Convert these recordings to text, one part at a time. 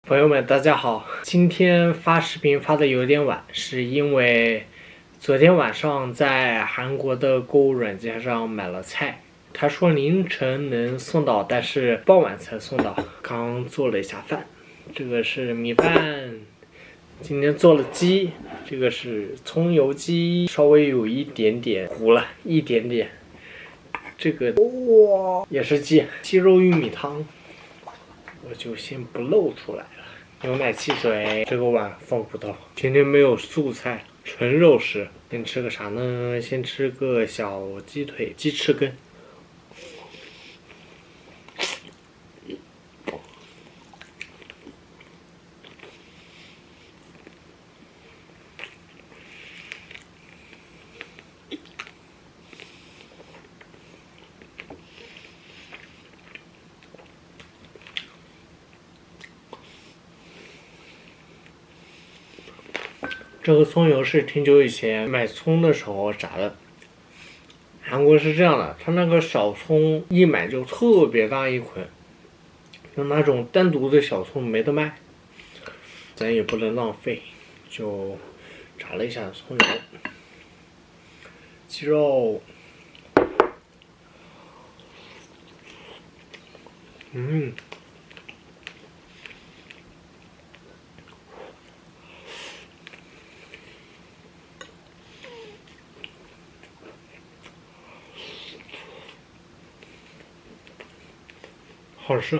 朋友们，大家好！今天发视频发的有点晚，是因为昨天晚上在韩国的购物软件上买了菜，他说凌晨能送到，但是傍晚才送到。刚做了一下饭，这个是米饭，今天做了鸡，这个是葱油鸡，稍微有一点点糊了，一点点。这个哇也是鸡肉玉米汤，我就先不露出来了。牛奶、汽水，这个碗放不到。今天没有素菜，纯肉食。先吃个啥呢？先吃个小鸡腿、鸡翅根。这个葱油是挺久以前买葱的时候炸的。韩国是这样的，它那个小葱一买就特别大一捆，就那种单独的小葱没得卖，咱也不能浪费，就炸了一下葱油。鸡肉，好吃。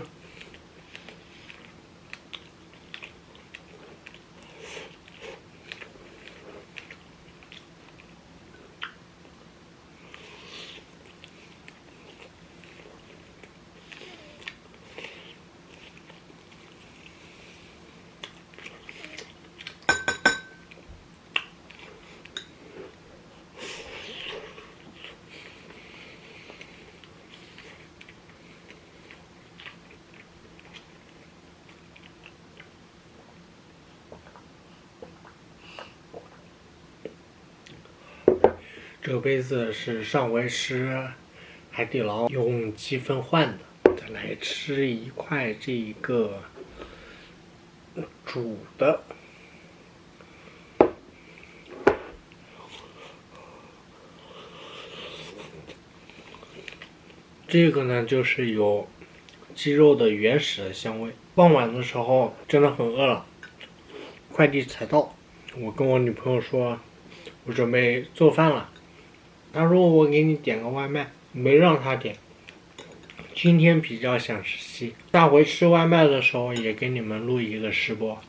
这个杯子是上回吃海底捞用积分换的，再来吃一块这个煮的。这个呢，就是有鸡肉的原始的香味。傍晚的时候真的很饿了，快递才到，我跟我女朋友说，我准备做饭了。她说我给你点个外卖，没让她点。今天比较想吃鸡，下回吃外卖的时候也给你们录一个试播。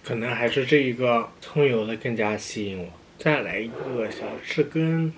可能还是这一个葱油的更加吸引我。再来一个小翅根，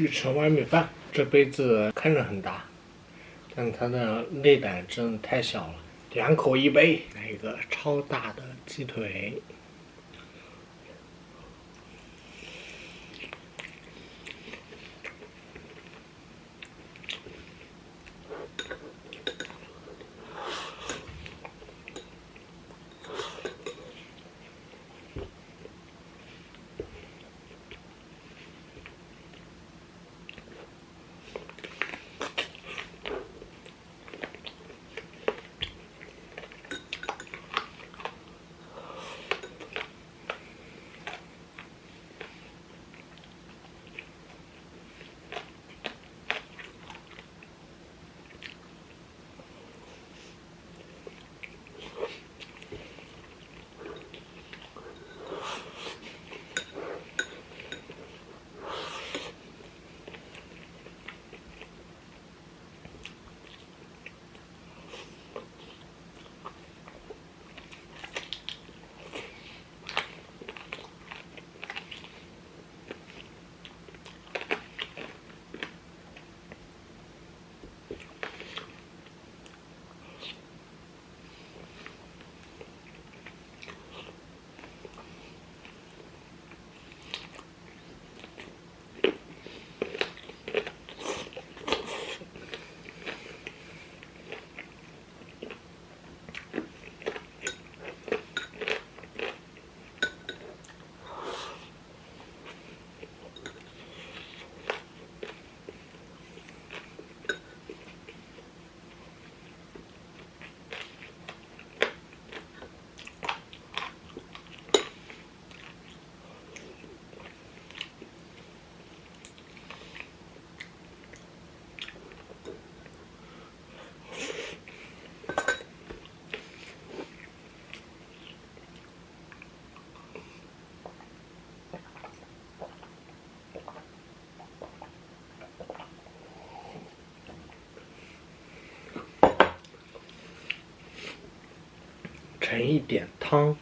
去吃碗米饭。这杯子看着很大，但它的内胆真的太小了。2口1杯，来一个超大的鸡腿。盛一点汤。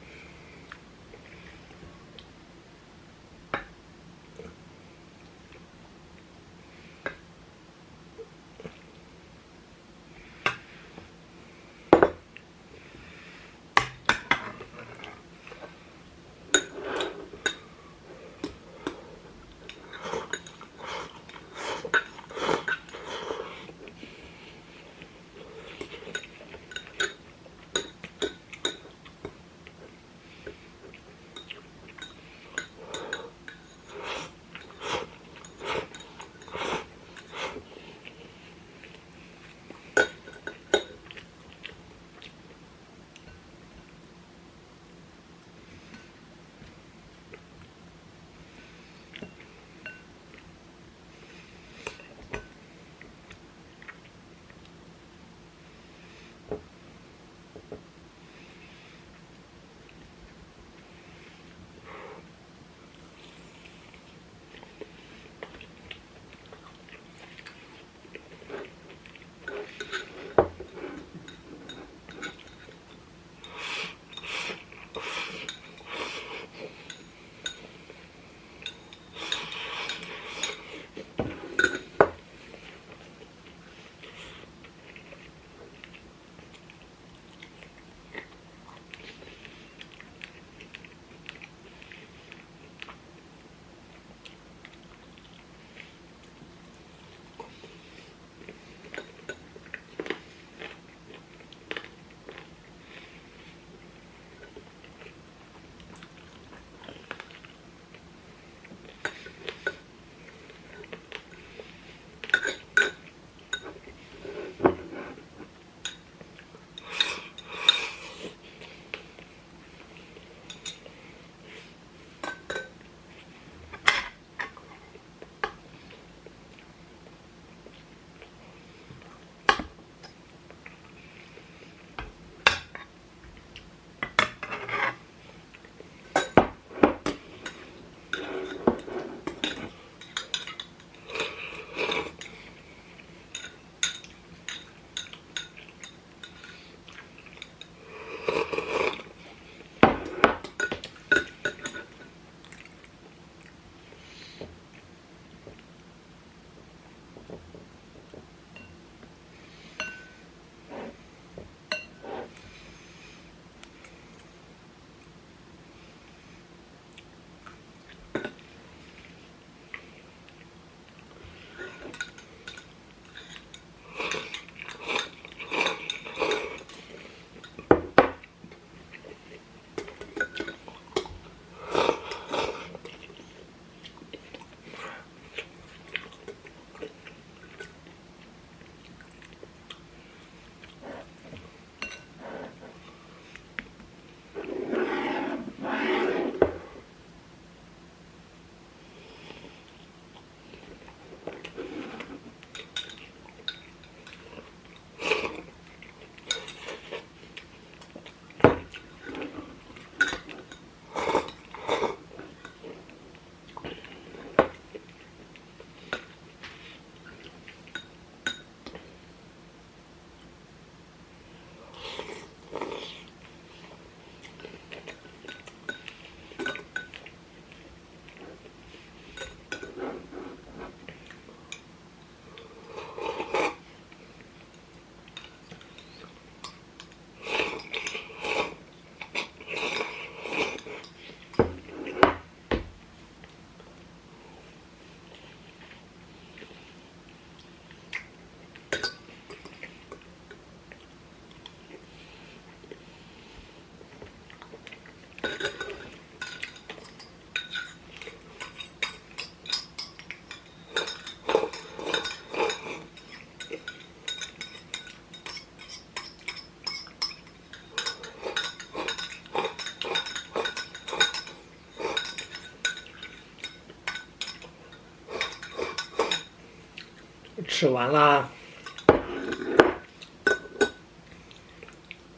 吃完啦，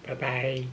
拜拜。